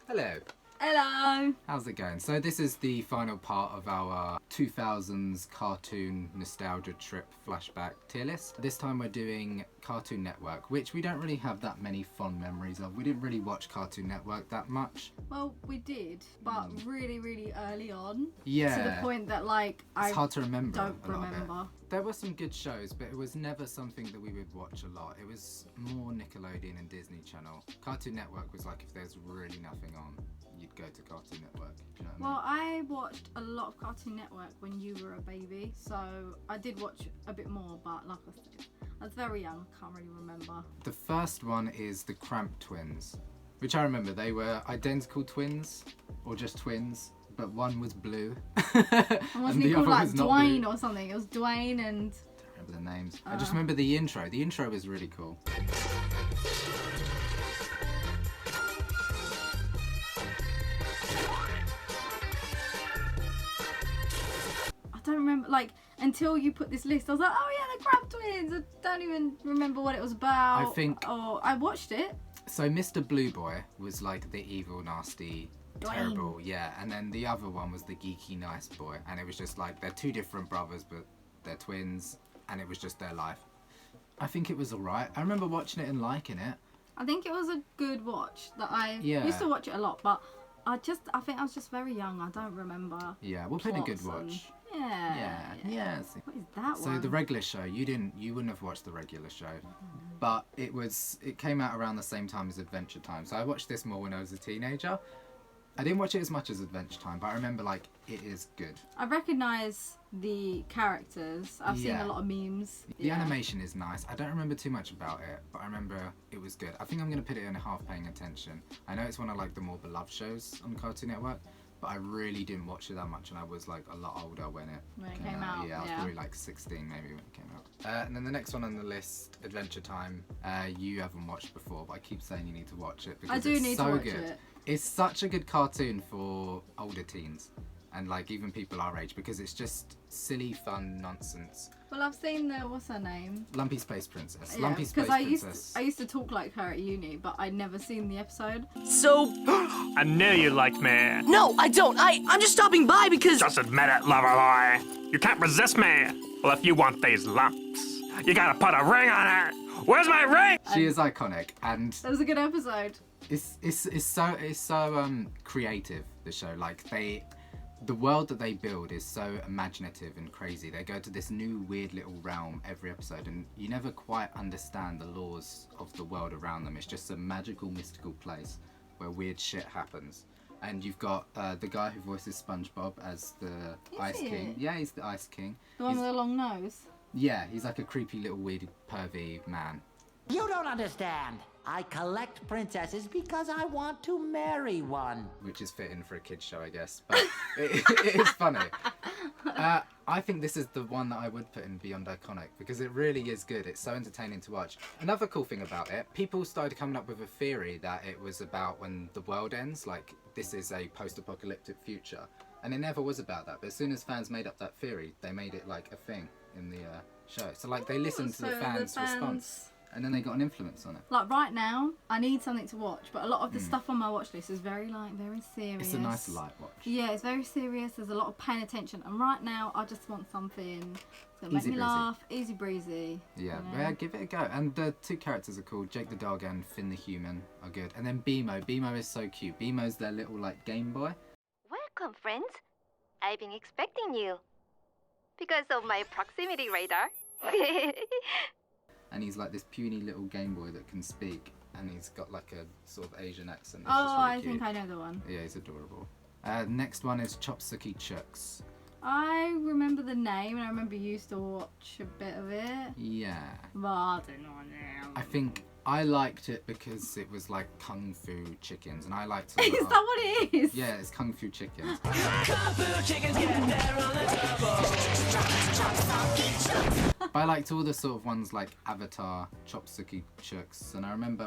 Hello. Hello. How's it going? So this is the final part of our 2000s cartoon nostalgia trip flashback tier list. This time we're doing Cartoon Network, which we don't really have that many fond memories of. We didn't really watch Cartoon Network that much. Well, we did, but really early on. Yeah. To the point that it's hard to remember. Don't a lot remember. Of it. There were some good shows, but it was never something that we would watch a lot. It was more Nickelodeon and Disney Channel. Cartoon Network was like if there's really nothing on, you'd go to Cartoon Network. Do you know what I mean? I watched a lot of Cartoon Network when you were a baby, so I did watch a bit more, but like I said, I was very young, I can't really remember. The first one is the Cramp Twins, which I remember. They were identical twins, or just twins, but one was blue. Wasn't he called like Dwayne or something? It was Dwayne and... I don't remember the names. I just remember the intro. The intro was really cool. I don't remember, like, until you put this list, I was like, oh yeah, the Cramp Twins. I don't even remember what it was about. I think... Oh, I watched it. So Mr. Blue Boy was like the evil, nasty, terrible, yeah, and then the other one was the geeky, nice boy, and it was just like, they're two different brothers, but they're twins, and it was just their life. I think it was alright. I remember watching it and liking it. I think it was a good watch that I used to watch it a lot, but I think I was just very young. I don't remember. Yeah, we'll put a good watch. Yeah. What is that one? So the regular show, you wouldn't have watched the regular show, but it came out around the same time as Adventure Time. So I watched this more when I was a teenager. I didn't watch it as much as Adventure Time, but I remember like it is good. I recognise the characters. I've seen a lot of memes. The animation is nice. I don't remember too much about it, but I remember it was good. I think I'm going to put it in half paying attention. I know it's one of like the more beloved shows on Cartoon Network, but I really didn't watch it that much, and I was like a lot older when it came out. Yeah, I was probably like 16 maybe when it came out. And then the next one on the list, Adventure Time. You haven't watched before, but I keep saying you need to watch it because it's so good. It's such a good cartoon for older teens and like even people our age because it's just silly, fun nonsense. Well, I've seen what's her name? Lumpy Space Princess. Yeah, Lumpy Space Princess. I used to talk like her at uni, but I'd never seen the episode. So... I knew you liked me. No, I don't. I'm just stopping by because... Just admit it, lover boy. You can't resist me. Well, if you want these lumps, you gotta put a ring on it. Where's my ring? She is iconic, and that was a good episode. It's so creative, the show. Like the world that they build is so imaginative and crazy. They go to this new weird little realm every episode, and you never quite understand the laws of the world around them. It's just a magical, mystical place where weird shit happens. And you've got the guy who voices SpongeBob as the Ice King. Yeah, he's the Ice King. The one with the long nose? Yeah, he's like a creepy little weird pervy man. You don't understand. I collect princesses because I want to marry one. Which is fitting for a kid's show, I guess. But it is funny. I think this is the one that I would put in Beyond Iconic because it really is good. It's so entertaining to watch. Another cool thing about it, people started coming up with a theory that it was about when the world ends, like this is a post-apocalyptic future. And it never was about that. But as soon as fans made up that theory, they made it like a thing in the show. So like they listened to the fans' response. And then they got an influence on it. Like right now, I need something to watch, but a lot of the stuff on my watch list is very serious. It's a nice light watch. Yeah, it's very serious. There's a lot of paying attention, and right now I just want something that's gonna make me breezy. laugh, easy breezy. Yeah, yeah, give it a go. And the two characters are cool. Jake the dog and Finn the human are good. And then Beemo. Beemo is so cute. Beemo's their little like Game Boy. Welcome, friends. I've been expecting you because of my proximity radar. And he's like this puny little Game Boy that can speak, and he's got like a sort of Asian accent. Oh, I think I know the one. Yeah, he's adorable. Next one is Chopsticky Chucks. I remember the name, and I remember you used to watch a bit of it. Yeah. But I don't know now. I think I liked it because it was like Kung Fu chickens, and I liked Is that what it is? Yeah, it's Kung Fu chickens. Kung Fu chickens get there on the turbo. But I liked all the sort of ones like Avatar, Chopsticky Chucks, and I remember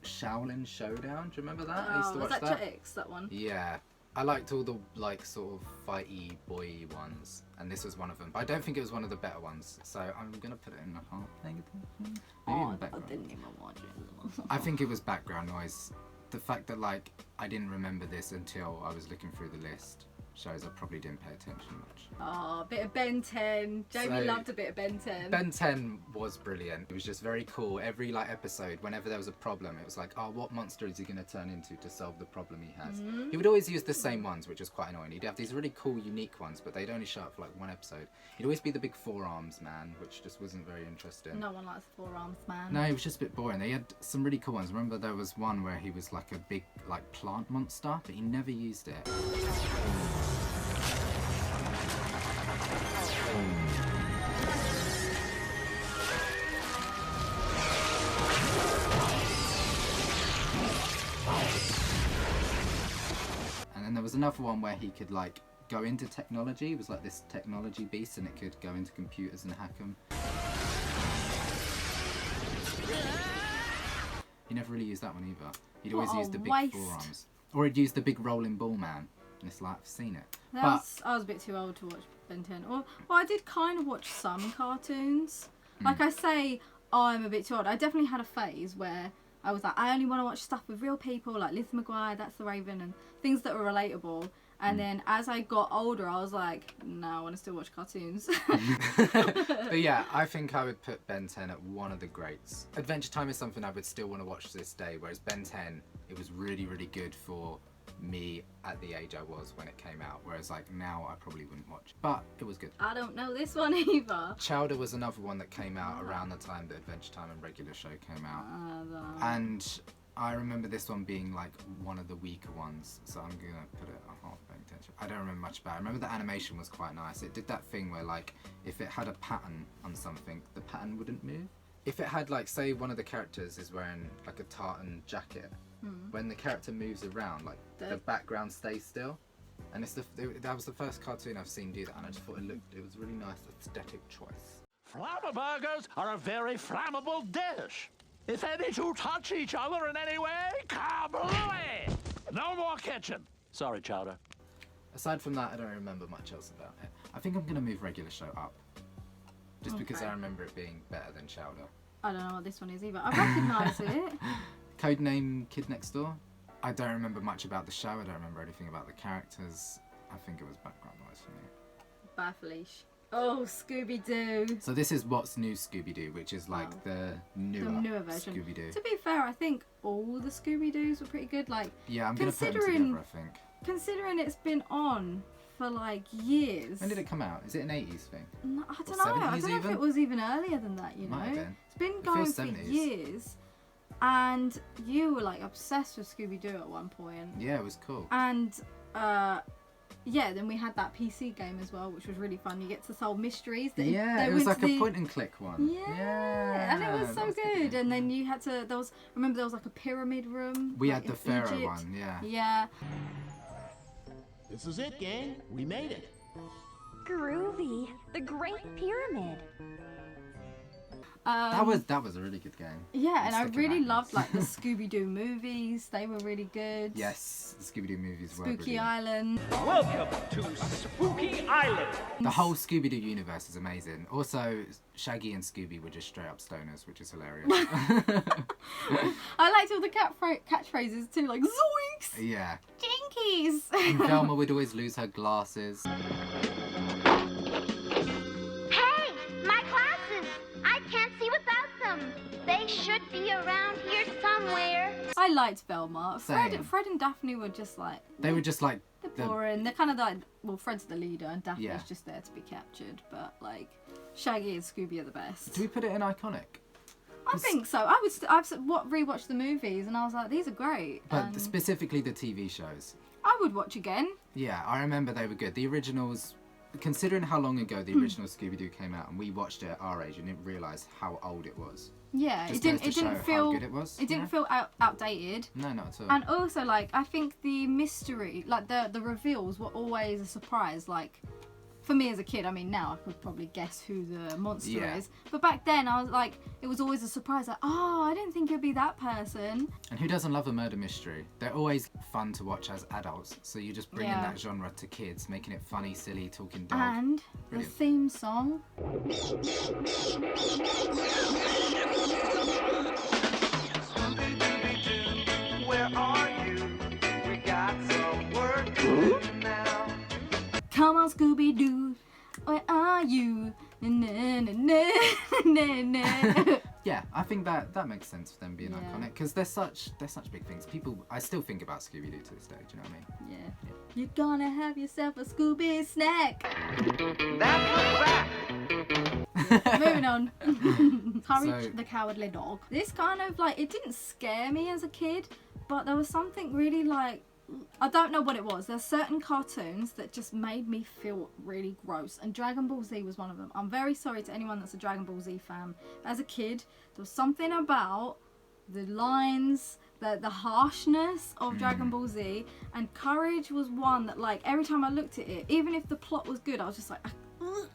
Shaolin Showdown. Do you remember that? I used to watch was that Jetix, that one? Yeah. I liked all the like sort of fighty boy ones, and this was one of them. But I don't think it was one of the better ones, so I'm gonna put it in the half paying attention. Maybe in the background. I didn't even watch it. I think it was background noise. the fact that like I didn't remember this until I was looking through the list shows I probably didn't pay attention much. Oh, a bit of Ben 10. Jamie So, loved a bit of Ben 10. Ben 10 was brilliant. It was just very cool. Every like episode, whenever there was a problem, it was like, oh, what monster is he going to turn into to solve the problem he has? He would always use the same ones, which was quite annoying. He'd have these really cool, unique ones, but they'd only show up for like one episode. He'd always be the big forearms man, which just wasn't very interesting. No one likes Four Arms Man. No, he was just a bit boring. They had some really cool ones. Remember there was one where he was like a big like plant monster, but he never used it. And then there was another one where he could like go into technology. It was like this technology beast, and it could go into computers and hack them. He never really used that one either. He'd always What a use the big waste. forearms. Or he'd use the big rolling ball man. And it's like, I've seen it. I was a bit too old to watch Ben 10. Well, I did kind of watch some cartoons. Like I say, I'm a bit too old. I definitely had a phase where I was like, I only want to watch stuff with real people, like Lizzie McGuire, That's the Raven, and things that were relatable. And then as I got older, I was like, no, I want to still watch cartoons. But yeah, I think I would put Ben 10 at one of the greats. Adventure Time is something I would still want to watch to this day, whereas Ben 10, it was really, really good for me at the age I was when it came out, whereas like now I probably wouldn't watch, but it was good. I don't know this one either. Chowder was another one that came out around the time that Adventure Time and Regular Show came out, I don't know. and I remember this one being like one of the weaker ones, so I'm gonna put it a half paying attention. I don't remember much about it. I remember the animation was quite nice. It did that thing where like if it had a pattern on something, the pattern wouldn't move. If it had like, say one of the characters is wearing like a tartan jacket, when the character moves around, like the background stays still. And that was the first cartoon I've seen do that, and I just thought it was a really nice aesthetic choice. Flammer burgers are a very flammable dish. If any two touch each other in any way, kablooey! No more kitchen. Sorry, Chowder. Aside from that, I don't remember much else about it. I think I'm gonna move Regular Show up, just because I remember it being better than Chowder. I don't know what this one is either. I recognise it. Codename Kid Next Door. I don't remember much about the show. I don't remember anything about the characters. I think it was background noise for me. Bye, Felicia. Oh, ScoobyDoo. So this is What's New Scooby-Doo, which is like the newer version. Scooby-Doo. To be fair, I think all the Scooby-Doos were pretty good. Like, Yeah, I'm gonna put them together, I think. considering it's been on for like years. When did it come out? Is it an 80s thing? No, I don't Or know. I 70s don't know if even? it was even earlier than that. You know, Might have been. it's been It going feels for 70s. years. And you were like obsessed with Scooby-Doo at one point. Yeah, it was cool. And yeah, then we had that PC game as well, which was really fun. You get to solve mysteries. That Yeah, it was like a point and click one. Yeah, and it was so that good. And then you had to. Remember there was like a pyramid room. We like had the in Pharaoh Egypt. one, yeah. Yeah. This is it, gang. We made it. Groovy. The Great Pyramid. That was a really good game. Yeah, and I Stick it really back. loved like the Scooby-Doo movies. They were really good. Yes, the Scooby-Doo movies were Spooky brilliant. Island. Welcome to Spooky Island. The whole Scooby-Doo universe is amazing. Also, Shaggy and Scooby were just straight up stoners, which is hilarious. I liked all the catchphrases too, like zoinks, Yeah. jinkies. And Velma would always lose her glasses. Hey, my glasses! I can't see without them. They should be around here somewhere. I liked Velma. Same. Fred and Daphne were just like They were just like they're boring. They're kind of like, well, Fred's the leader and Daphne's Yeah. just there to be captured. But like, Shaggy and Scooby are the best. Do we put it in iconic? I think so. I've rewatched the movies and I was like, these are great. But And specifically the TV shows. I would watch again. Yeah, I remember they were good. The originals, considering how long ago the original Scooby-Doo came out, and we watched it at our age and didn't realise how old it was. Yeah, Just it didn't. goes It to didn't show feel. how good it was, It didn't feel outdated. No, not at all. And also, like, I think the mystery, like the reveals, were always a surprise. Like, for me as a kid, I mean, now I could probably guess who the monster Yeah. is. But back then, I was like, it was always a surprise. Like, oh, I didn't think it'd be that person. And who doesn't love a murder mystery? They're always fun to watch as adults. So you just bring in Yeah. that genre to kids, making it funny, silly, talking dog. And Brilliant. the theme song. Where are Come on, Scooby-Doo, where are you? Na, na, na, na, na. Yeah, I think that makes sense for them being Yeah. iconic because they're such big things. I still think about Scooby-Doo to this day. Do you know what I mean? Yeah. You're gonna have yourself a Scooby snack. Moving on. Courage So- the Cowardly Dog. This kind of like, it didn't scare me as a kid, but there was something really like, I don't know what it was. There's certain cartoons that just made me feel really gross, and Dragon Ball Z was one of them. I'm very sorry to anyone that's a Dragon Ball Z fan. As a kid, there was something about the lines, the harshness of Dragon Ball Z, and Courage was one that, like, every time I looked at it, even if the plot was good, I was just like,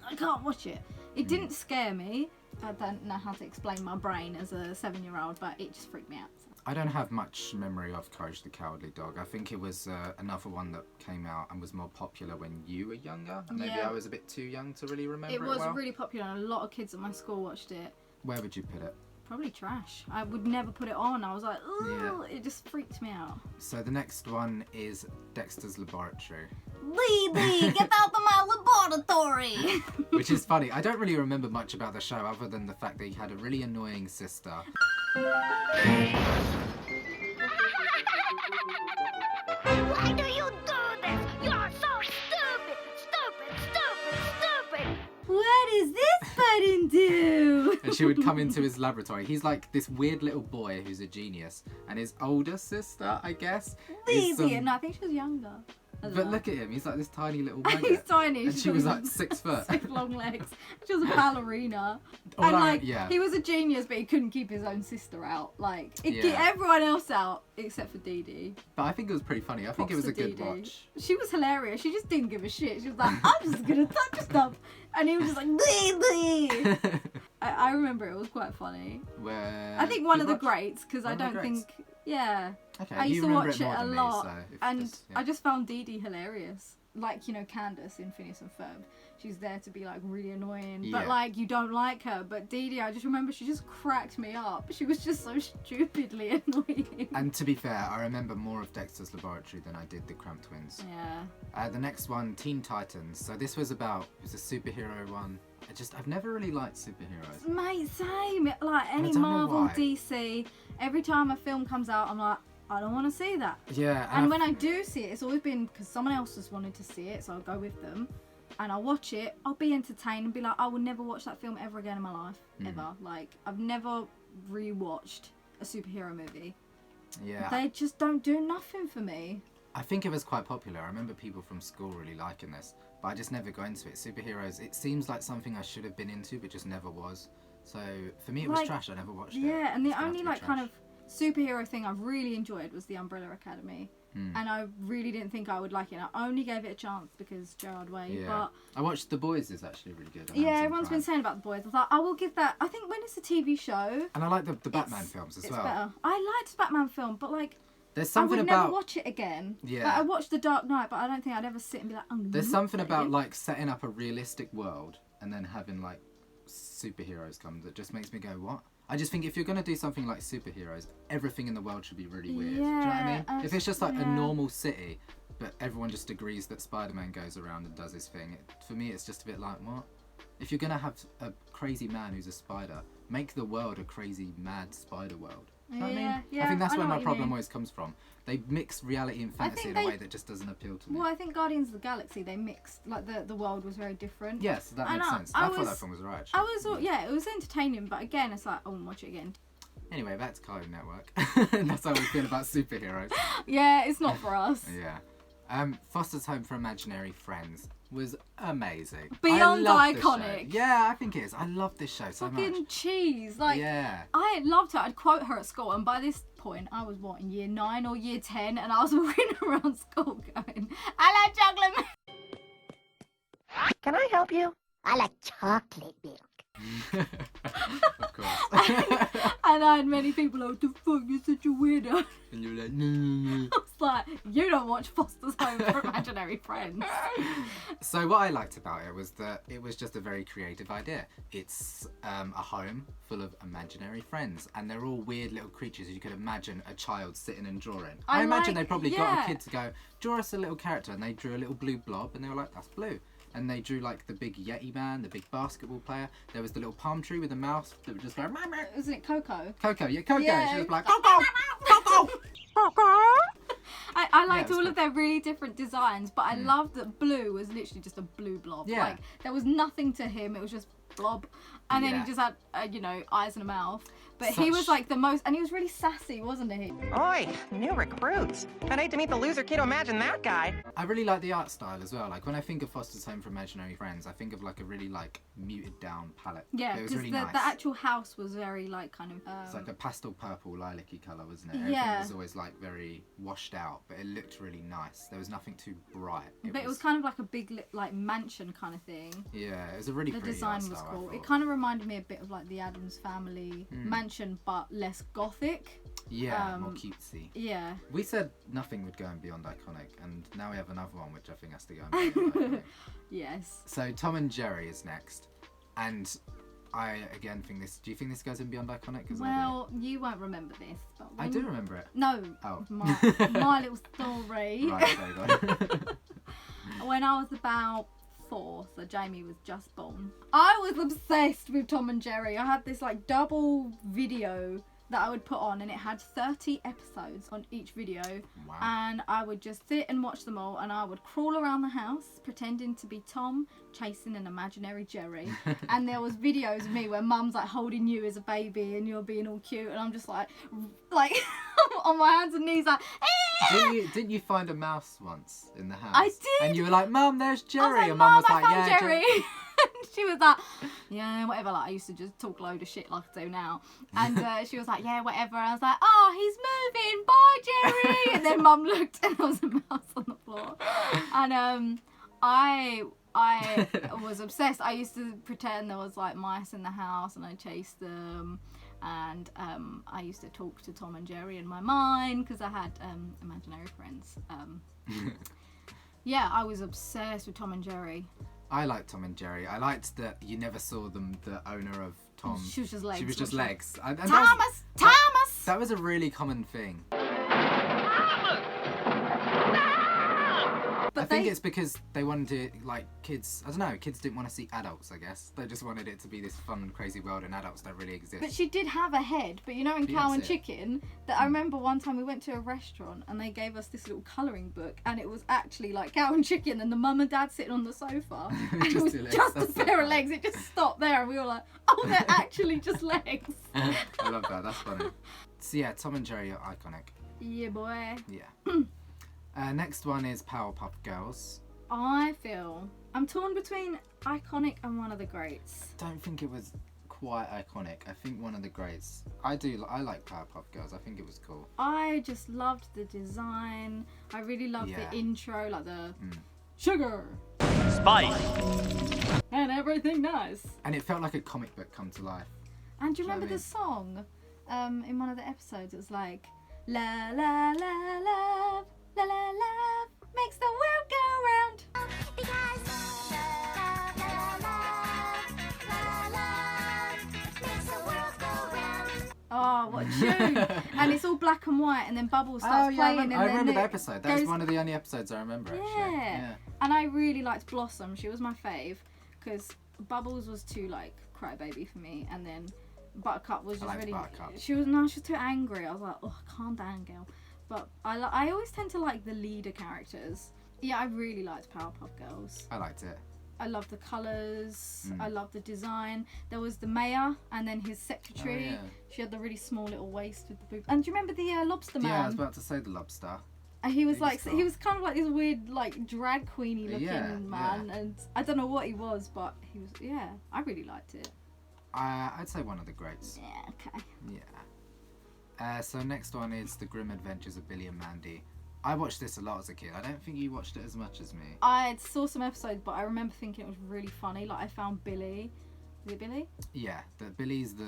I can't watch it. It didn't scare me. I don't know how to explain my brain as a 7-year-old, but it just freaked me out. I don't have much memory of Courage the Cowardly Dog. I think it was another one that came out and was more popular when you were younger. And maybe Yeah. I was a bit too young to really remember It it was well. really popular, and a lot of kids at my school watched it. Where would you put it? Probably trash. I would never put it on. I was like, ooh, Yeah. it just freaked me out. So the next one is Dexter's Laboratory, Lady, get out of my laboratory! which is funny. I don't really remember much about the show other than the fact that he had a really annoying sister. Why do you do this? You're so stupid! Stupid, stupid, stupid! What does this button do? And she would come into his laboratory. He's like this weird little boy who's a genius. And his older sister, I guess, is Lady, some... no, I think she was younger. I don't But know. look at him. He's like this tiny little He's maggot. tiny. And she was like 6 foot. Six long legs. She was a ballerina. Oh, And no, like, yeah. he was a genius, but he couldn't keep his own sister out. Like, it Yeah. everyone else out except for Dee Dee. But I think it was pretty funny. I think it was a good watch. She was hilarious. She just didn't give a shit. She was like, I'm just gonna touch stuff. And he was just like, Dee Dee. I remember it was quite funny. Where I think one good of the watch? greats, because I One of the don't greats. think, yeah. Okay, I you used to remember watch it more a than me, lot, so if and this- yeah. I just found Dee Dee hilarious. Like, you know, Candace in Phineas and Ferb. She's there to be, like, really annoying, but, Yeah. like, you don't like her. But Dee Dee, I just remember she just cracked me up. She was just so stupidly annoying. And to be fair, I remember more of Dexter's Laboratory than I did the Cramp Twins. Yeah. The next one, Teen Titans. So this was about, it was a superhero one. I've never really liked superheroes. Mate, same. Like, any don't know Marvel, why. DC, every time a film comes out, I'm like, I don't want to see that. Yeah. And when I do see it, it's always been because someone else has wanted to see it, so I'll go with them. And I'll watch it, I'll be entertained and be like, I will never watch that film ever again in my life. Ever. Like, I've never rewatched a superhero movie. Yeah. They just don't do nothing for me. I think it was quite popular. I remember people from school really liking this, but I just never got into it. Superheroes, it seems like something I should have been into, but just never was. So for me, it was Like, trash. I never watched it. Yeah, and the It's gonna have only to be like kind trash. of superhero thing I've really enjoyed was the Umbrella Academy. And I really didn't think I would like it. I only gave it a chance because Gerard Way. Yeah. But I watched The Boys. Is actually really good. on yeah, Amazon everyone's Prime. been saying about The Boys. I thought I will give that. I think when it's a TV show, And I like the Batman it's- films as it's well. better. I liked the Batman film, but like There's I something would about never watch it again. Yeah. Like, I watched The Dark Knight, but I don't think I'd ever sit and be like, I'm there's not something ready. about like setting up a realistic world and then having like superheroes come that just makes me go, what? I just think if you're gonna do something like superheroes, everything in the world should be really weird. Do you know what I Yeah, mean? If it's just like a yeah. normal city, but everyone just agrees that Spider-Man goes around and does his thing, for me it's just a bit like, what? If you're gonna have a crazy man who's a spider, make the world a crazy mad spider world. You know what I mean? Yeah, I think that's I know where my what you problem mean. always comes from. They mix reality and fantasy think in a they- way that just doesn't appeal to me. Well, I think Guardians of the Galaxy, they mixed, like the world was very different. Yes, that And makes I- sense. I I thought that was- film was right. I was, yeah, it was entertaining, but again, it's like, I won't watch it again. Anyway, back to Cartoon Network. That's how we feel about superheroes. Yeah, it's not for us. Yeah. Foster's Home for Imaginary Friends was amazing. Beyond I love this show. iconic. Yeah, I think it is. I love this show so Fucking much. cheese. Like, Yeah. I loved her. I'd quote her at school, and by this point, I was, what, in year 9 or year 10, and I was walking around school going, I like chocolate milk. Can I help you? I like chocolate milk. Of course. And I had many people like, the fuck, you're such a weirdo. And you're like, no. I was like, you don't watch Foster's Home for Imaginary Friends. So what I liked about it was that it was just a very creative idea. It's a home full of imaginary friends, and they're all weird little creatures you could imagine a child sitting and drawing. I imagine they probably got a kid to go, draw us a little character, and they drew a little blue blob, and they were like, that's blue. And they drew like the big Yeti man, the big basketball player. There was the little palm tree with a mouse that would just go, mama. Isn't it Coco? Coco, yeah, Coco. Yeah. She was like, Coco, Coco. I liked Yeah, all it's of their really different designs, but I loved that Blue was literally just a blue blob. Yeah. Like, there was nothing to him, it was just blob. And then Yeah. he just had, eyes and a mouth. But he was like the most, and he was really sassy, wasn't he? Oi, new recruits. I'd hate to meet the loser kid who imagined that guy. I really like the art style as well. Like when I think of Foster's Home for Imaginary Friends, I think of like a really like muted down palette. Yeah, It was because really nice. the actual house was very like kind of... It's like a pastel purple lilac-y colour, wasn't it? Yeah. Everything was always like very washed out, but it looked really nice. There was nothing too bright. But it was kind of like a big like mansion kind of thing. Yeah, it was a really The pretty design art was style, I cool. It thought. kind of reminded me a bit of like the Addams Family mansion, but less gothic. Yeah, more cutesy. Yeah. We said nothing would go in Beyond Iconic, and now we have another one which I think has to go in Beyond Iconic. Yes. So Tom and Jerry is next, and I again think this. Do you think this goes in Beyond Iconic? 'Cause Well, you won't remember this, but I do remember it. No. Oh. My little story. Right, okay, go on. When I was about 4, so Jamie was just born, I was obsessed with Tom and Jerry. I had this like double video that I would put on, and it had 30 episodes on each video. Wow. And I would just sit and watch them all, and I would crawl around the house pretending to be Tom chasing an imaginary Jerry. And there was videos of me where mum's like holding you as a baby and you're being all cute, and I'm just like on my hands and knees like Didn't you find a mouse once in the house? I did. And you were like, Mum, there's Jerry. I was like, and Mum was I like, found yeah, Jerry. She was like, yeah, whatever. Like I used to just talk load of shit like I do now. And she was like, yeah, whatever. And I was like, oh, he's moving. Bye, Jerry. And then Mum looked, and there was a mouse on the floor. And I was obsessed. I used to pretend there was like mice in the house, and I chased them. And I used to talk to Tom and Jerry in my mind because I had imaginary friends. Yeah, I was obsessed with Tom and Jerry. I liked Tom and Jerry. I liked that you never saw them, the owner of Tom. She was just legs. She was just wasn't legs. And Thomas! That was a really common thing. But I think it's because they wanted to, like, kids, I don't know, kids didn't want to see adults, I guess. They just wanted it to be this fun, crazy world, and adults don't really exist. But she did have a head. But you know in You Cow didn't and see it. Chicken, that I remember one time we went to a restaurant and they gave us this little colouring book, and it was actually like Cow and Chicken and the mum and dad sitting on the sofa. And it Just was two legs. just a That's so pair of funny. legs. It just stopped there and we were like, oh, they're actually just legs. I love that, that's funny. So yeah, Tom and Jerry are iconic. Yeah, boy. Yeah. Next one is Powerpuff Girls. I feel I'm torn between iconic and one of the greats. Don't think it was quite iconic. I think one of the greats. I like Powerpuff Girls. I think it was cool. I just loved the design. I really loved Yeah. the intro, like the sugar Spice. and everything nice. And it felt like a comic book come to life. And do you Do you know remember what I the song in one of the episodes? It was like la la la love, la la love makes the world go round. Because makes the world go round. Oh, what a tune! And it's all black and white, and then Bubbles starts playing. and I then remember it the episode. That was goes- one of the only episodes I remember, actually. Yeah. And I really liked Blossom. She was my fave because Bubbles was too like crybaby for me, and then Buttercup was just liked really. Buttercup. She was too angry. I was like, oh, calm down, girl. But I always tend to like the leader characters. Yeah, I really liked Powerpuff Girls. I liked it. I loved the colours. I loved the design. There was the mayor and then his secretary. Oh, yeah. She had the really small little waist with the boob. And do you remember the Lobster Man? Yeah, I was about to say the Lobster. And he was Big like, star. he was kind of like this weird, like drag queeny looking Yeah, man, yeah. and I don't know what he was, but he was. Yeah, I really liked it. I'd say one of the greats. Yeah, okay. Yeah. So next one is The Grim Adventures of Billy and Mandy. I watched this a lot as a kid. I don't think you watched it as much as me. I saw some episodes, but I remember thinking it was really funny. Like I found Billy Is it Billy? Yeah, Billy's the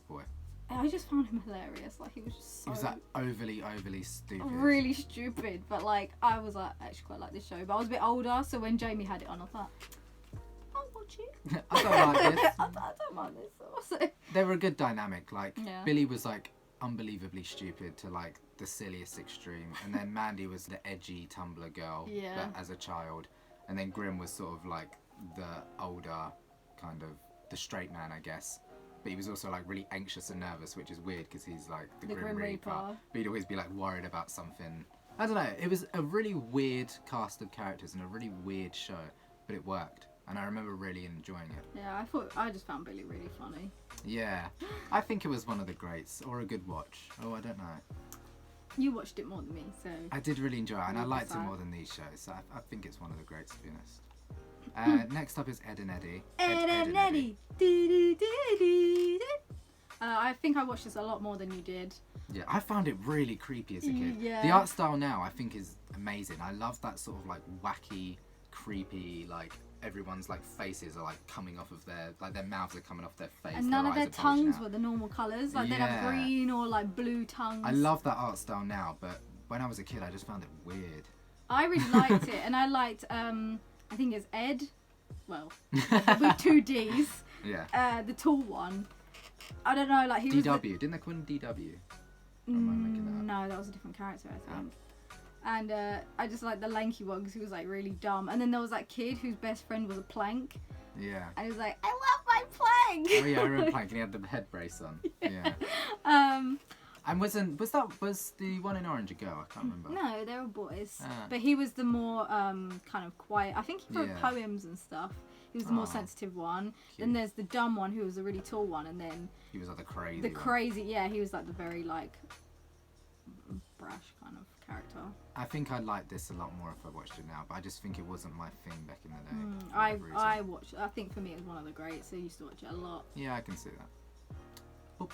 boy. I just found him hilarious. Like he was just so. He was like overly stupid. Really stupid, but like I was like actually quite like this show. But I was a bit older, so when Jamie had it on, I thought, I'll watch it. I don't like this. I don't mind this. So. They were a good dynamic. Like Yeah. Billy was like unbelievably stupid to like the silliest extreme, and then Mandy was the edgy Tumblr girl as a child, and then Grim was sort of like the older kind of the straight man, I guess. But he was also like really anxious and nervous, which is weird because he's like the Grim Reaper. But he'd always be like worried about something. I don't know. It was a really weird cast of characters and a really weird show, but it worked. And I remember really enjoying it. Yeah, I just found Billy really funny. Yeah, I think it was one of the greats, or a good watch. Oh, I don't know. You watched it more than me, so. I did really enjoy it, and I liked it more than these shows. So I think it's one of the greats, to be honest. Next up is Ed and Eddy. Ed and Eddy. I think I watched this a lot more than you did. Yeah, I found it really creepy as a kid. Yeah. The art style now, I think, is amazing. I love that sort of like wacky, creepy, like everyone's like faces are like coming off of their mouths are coming off their face. And none of their eyes are bulging tongues out. were the normal colours. Like they'd have green or like blue tongues. I love that art style now, but when I was a kid, I just found it weird. I really liked it, and I liked I think it's Ed, well, with 2 D's. Yeah. The tall one. I don't know, like he was. DW, didn't they call him DW? No, that was a different character, I think. And I just like the lanky one because he was like really dumb. And then there was that kid whose best friend was a plank. Yeah. And he was like, I love my plank. Oh yeah, I remember Plank, and he had the head brace on. Yeah. And was the one in Orange a girl? I can't remember. No, they were boys. But he was the more kind of quiet. I think he wrote poems and stuff. He was the more sensitive one. Cute. Then there's the dumb one who was a really tall one, and then He was like the crazy. the crazy, yeah, he was like the very like brash kind of character. I think I'd like this a lot more if I watched it now, but I just think it wasn't my thing back in the day. I watched. I think for me it was one of the greats. So I used to watch it a lot. Yeah, I can see that. Oop.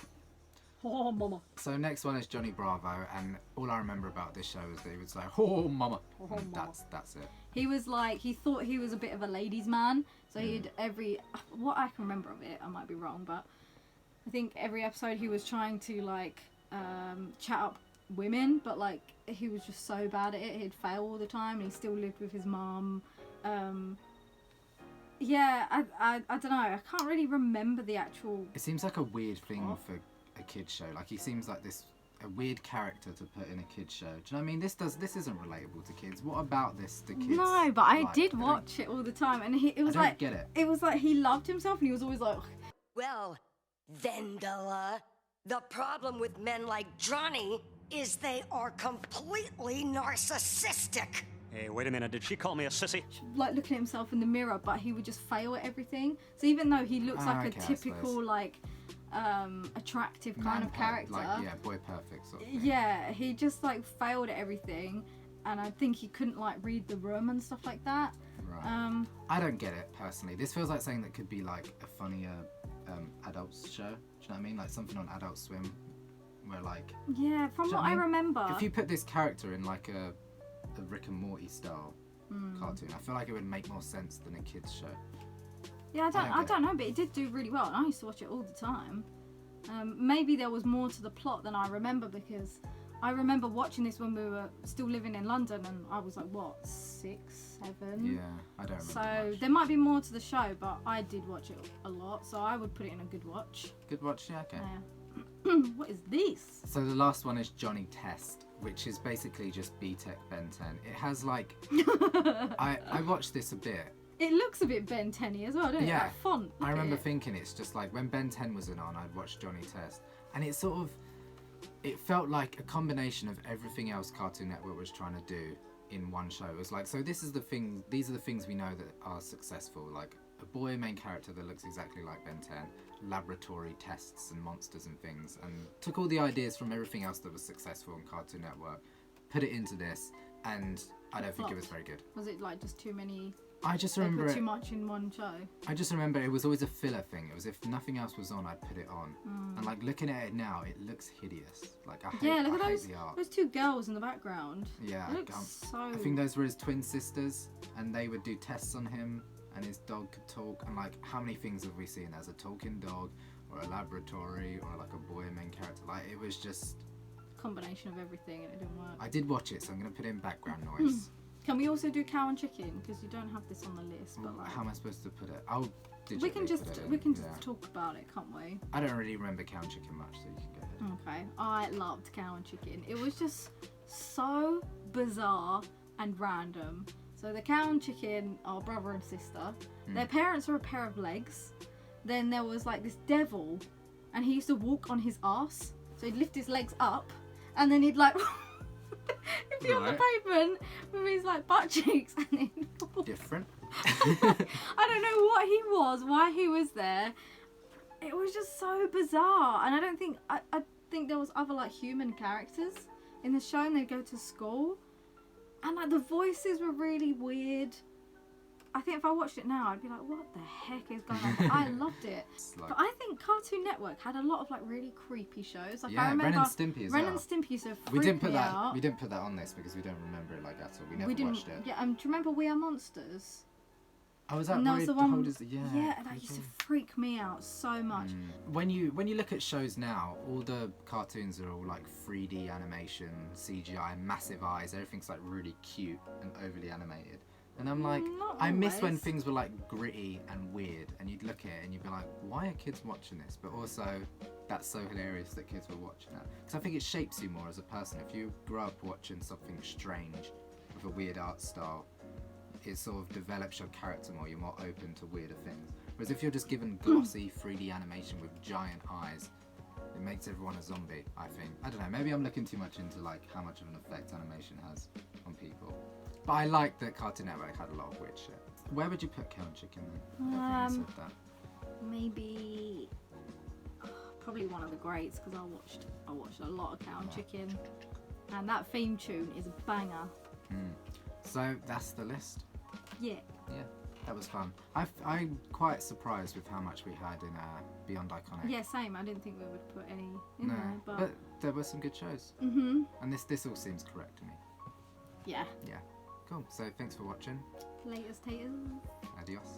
Oh, mama. So next one is Johnny Bravo, and all I remember about this show is that he would say, "Oh, mama." And that's it. He was like, he thought he was a bit of a ladies' man, so he'd what I can remember of it, I might be wrong, but I think every episode he was trying to like chat up women, but like he was just so bad at it, he'd fail all the time, and he still lived with his mum. Yeah, I don't know, I can't really remember the actual. It seems like a weird thing for a kids show. Like he seems like a weird character to put in a kids show. Do you know what I mean? This isn't relatable to kids. What about this to kids? No, but I did watch it all the time, and it was like get it. It was like he loved himself, and he was always like. Well, Vendela, the problem with men like Johnny is they are completely narcissistic. Hey, wait a minute, did she call me a sissy? Like looking at himself in the mirror, but he would just fail at everything. So even though he looks like a typical like attractive kind of character, like boy perfect sort of thing. Yeah, he just like failed at everything, and I think he couldn't like read the room and stuff like that. Right. I don't get it personally. This feels like something that could be like a funnier adults show. Do you know what I mean? Like something on Adult Swim, where like. Yeah, from what I remember. If you put this character in like a Rick and Morty style cartoon, I feel like it would make more sense than a kids show. Yeah, I don't know, but it did do really well, and I used to watch it all the time. Maybe there was more to the plot than I remember, because I remember watching this when we were still living in London, and I was like, what, 6, 7? Yeah, I don't remember So much. there might be more to the show, but I did watch it a lot, so I would put it in a good watch. Good watch, yeah, okay. What is this? So the last one is Johnny Test, which is basically just B-Tech Ben 10. It has like, I watched this a bit. It looks a bit Ben 10-y as well, doesn't it? Yeah, That font. I remember thinking it's just like when Ben 10 wasn't on, I'd watch Johnny Test, and it sort of, it felt like a combination of everything else Cartoon Network was trying to do in one show. It was like, so this is the thing, these are the things we know that are successful, like a boy main character that looks exactly like Ben 10, laboratory tests and monsters and things, and took all the ideas from everything else that was successful on Cartoon Network, put it into this, and I don't think it was very good. Was it like just too many? I just remember too much in one show. I just remember it was always a filler thing. It was if nothing else was on, I'd put it on. And like looking at it now, it looks hideous. Like I hate, look I at hate the art. those 2 girls in the background. Yeah, It looks so. I think those were his twin sisters, and they would do tests on him, and his dog could talk, and like how many things have we seen as a talking dog or a laboratory or like a boy main character? Like it was just combination of everything, and it didn't work. I did watch it, so I'm gonna put in background noise. Can we also do cow and chicken? Because you don't have this on the list. But like, How am I supposed to put it? I'll digitally we can just put it in, talk about it, can't we? I don't really remember cow and chicken much, so you can go ahead. Okay, I loved cow and chicken. It was just so bizarre and random. So the cow and chicken are brother and sister. Their parents are a pair of legs. Then there was like this devil, and he used to walk on his ass. So he'd lift his legs up, and then he'd like he'd be on the pavement with his like butt cheeks, and then different. I don't know what he was, why he was there. It was just so bizarre, and I think there was other like human characters in the show, and they'd go to school, and like the voices were really weird. I think if I watched it now, I'd be like, what the heck is going on? But I loved it. Like, but I think Cartoon Network had a lot of like really creepy shows. Like yeah, I remember Ren and Stimpy as Ren well. and Stimpy used to freak We didn't put me that. out. We didn't put that on this because we don't remember it like at all. We never watched it. Yeah, do you remember We Are Monsters? Oh, was that And there where was the the one, whole yeah, that used to freak me out so much. When you look at shows now, all the cartoons are all like 3D animation, CGI, massive eyes. Everything's like really cute and overly animated. And I'm like, Not I miss when always. things were like gritty and weird, and you'd look at it and you'd be like, why are kids watching this? But also, that's so hilarious that kids were watching it. Because I think it shapes you more as a person. If you grow up watching something strange with a weird art style, it sort of develops your character more. You're more open to weirder things. Whereas if you're just given glossy 3D animation with giant eyes, it makes everyone a zombie, I think. I don't know, maybe I'm looking too much into like how much of an effect animation has on people. But I like that Cartoon Network had a lot of weird shit. Where would you put Cow and Chicken then? I think you said that. Maybe probably one of the greats, because I watched a lot of Cow and Chicken, and that theme tune is a banger. So that's the list. Yeah. Yeah, that was fun. I'm quite surprised with how much we had in Beyond Iconic. Yeah, same. I didn't think we would put any in No, there, but but there were some good shows. and this all seems correct to me. yeah. Yeah. Cool. So thanks for watching. Latest taters. Adios.